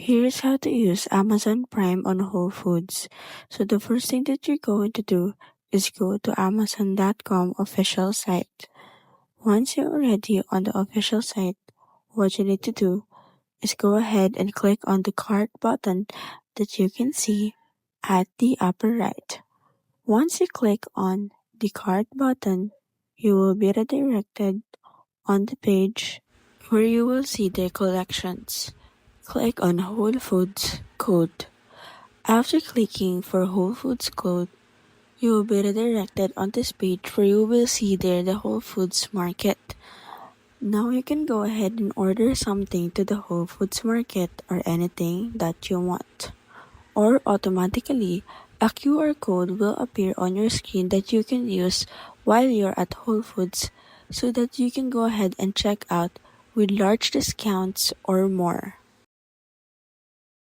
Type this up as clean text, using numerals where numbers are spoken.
Here's how to use Amazon Prime on Whole Foods. So the first thing that you're going to do is go to Amazon.com official site. Once you're already on the official site, what you need to do is go ahead and click on the cart button that you can see at the upper right. Once you click on the cart button, you will be redirected on the page where you will see the collections. Click on Whole Foods Code. After clicking for Whole Foods Code, you will be redirected on this page where you will see there the Whole Foods Market. Now you can go ahead and order something to the Whole Foods Market or anything that you want. Or automatically, a QR code will appear on your screen that you can use while you're at Whole Foods so that you can go ahead and check out with large discounts or more.